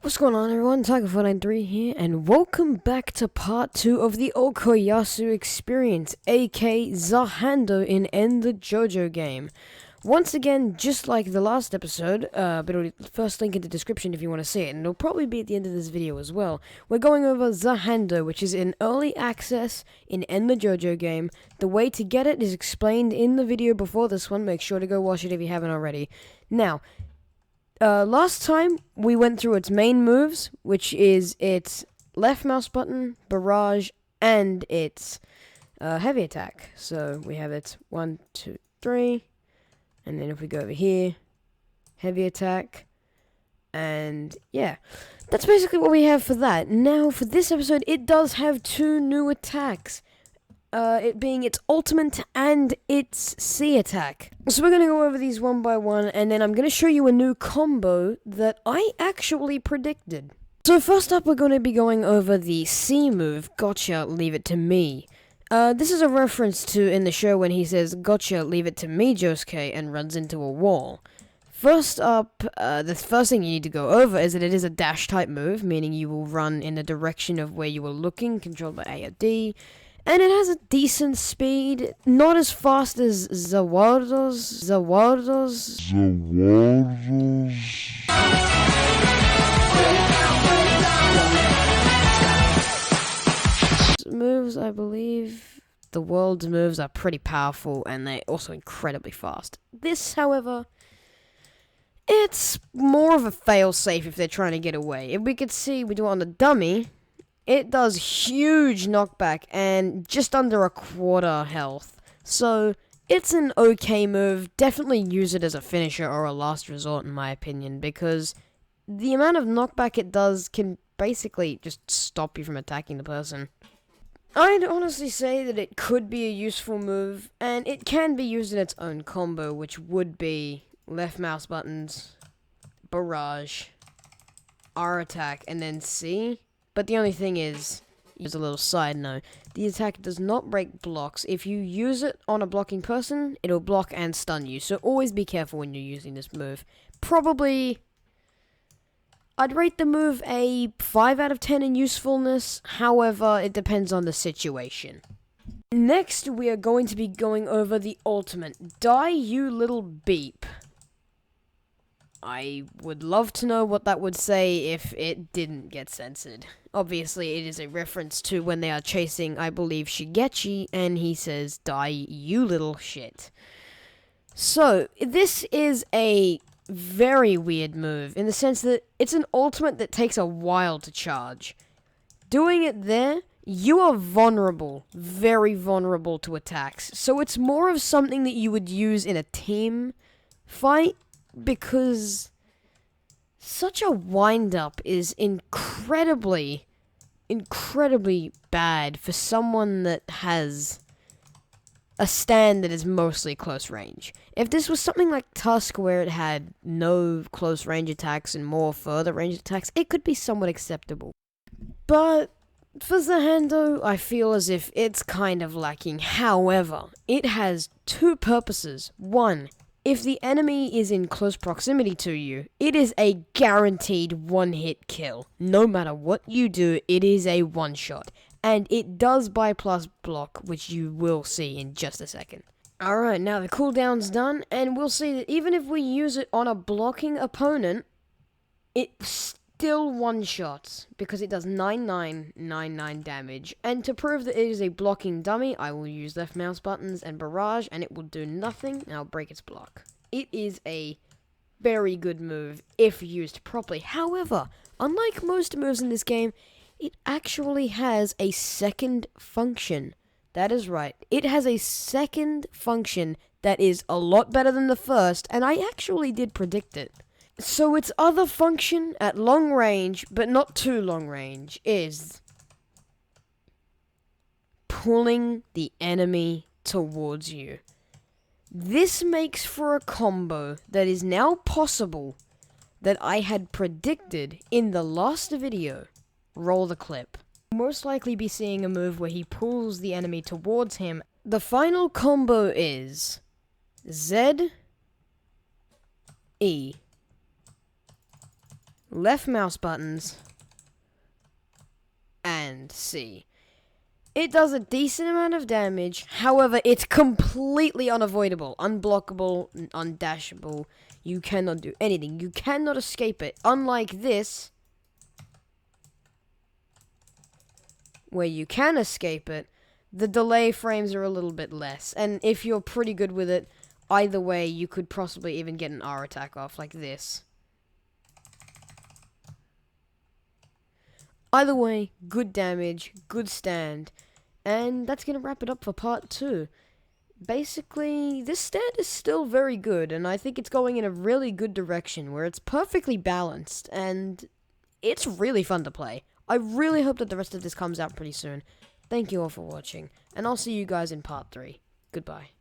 What's going on, everyone? Tiger493 here, and welcome back to part 2 of the Okoyasu experience, aka Zahando in End the JoJo game. Once again, just like the last episode, but it'll first link in the description if you want to see it, and it'll probably be at the end of this video as well. We're going over Zahando, which is in early access in End the JoJo game. The way to get it is explained in the video before this one. Make sure to go watch it if you haven't already. Now, last time we went through its main moves, which is its left mouse button, barrage, and its heavy attack. So we have its 1, 2, 3, and then if we go over here, heavy attack, and yeah, that's basically what we have for that. Now for this episode, it does have 2 new attacks. It being its ultimate and its C attack. So we're going to go over these one by one, and then I'm going to show you a new combo that I actually predicted. So first up, we're going to be going over the C move, gotcha, leave it to me. This is a reference to in the show when he says, gotcha, leave it to me, Josuke, and runs into a wall. First up, the first thing you need to go over is that it is a dash type move, meaning you will run in the direction of where you were looking, controlled by A or D. And it has a decent speed, not as fast as Zawardo's moves, I believe. The world's moves are pretty powerful, and they're also incredibly fast. This, however, it's more of a fail-safe if they're trying to get away. If we could see, we do it on the dummy. It does huge knockback and just under a quarter health. So, it's an okay move. Definitely use it as a finisher or a last resort in my opinion, because the amount of knockback it does can basically just stop you from attacking the person. I'd honestly say that it could be a useful move, and it can be used in its own combo, which would be left mouse buttons, barrage, R attack, and then C. But the only thing is, here's a little side note, the attack does not break blocks. If you use it on a blocking person, it'll block and stun you, so always be careful when you're using this move. Probably, I'd rate the move a 5 out of 10 in usefulness, however, it depends on the situation. Next, we are going to be going over the ultimate, Die You Little Beep. I would love to know what that would say if it didn't get censored. Obviously, it is a reference to when they are chasing, I believe, Shigechi, and he says, die, you little shit. So, this is a very weird move, in the sense that it's an ultimate that takes a while to charge. Doing it there, you are vulnerable, very vulnerable to attacks. So it's more of something that you would use in a team fight, because such a wind-up is incredibly bad for someone that has a stand that is mostly close range. If this was something like Tusk, where it had no close range attacks and more further range attacks, it could be somewhat acceptable. But for Zahando, I feel as if it's kind of lacking. However, it has 2 purposes. 1, if the enemy is in close proximity to you, it is a guaranteed one-hit kill. No matter what you do, it is a one-shot. And it does bypass block, which you will see in just a second. Alright, now the cooldown's done, and we'll see that even if we use it on a blocking opponent, it still one-shots, because it does 9999 damage. And to prove that it is a blocking dummy, I will use left mouse buttons and barrage, and it will do nothing, and I'll break its block. It is a very good move if used properly. However, unlike most moves in this game, it actually has a second function. That is right, it has a second function that is a lot better than the first, and I actually did predict it. So its other function at long range, but not too long range, is pulling the enemy towards you. This makes for a combo that is now possible that I had predicted in the last video. Roll the clip. You'll most likely be seeing a move where he pulls the enemy towards him. The final combo is Z, E, left mouse buttons, and C. It does a decent amount of damage, however, it's completely unavoidable, unblockable, undashable. You cannot do anything. You cannot escape it. Unlike this, where you can escape it, the delay frames are a little bit less. And if you're pretty good with it, either way, you could possibly even get an R attack off, like this. Either way, good damage, good stand. And that's going to wrap it up for part 2. Basically, this stand is still very good, and I think it's going in a really good direction where it's perfectly balanced, and it's really fun to play. I really hope that the rest of this comes out pretty soon. Thank you all for watching, and I'll see you guys in part 3. Goodbye.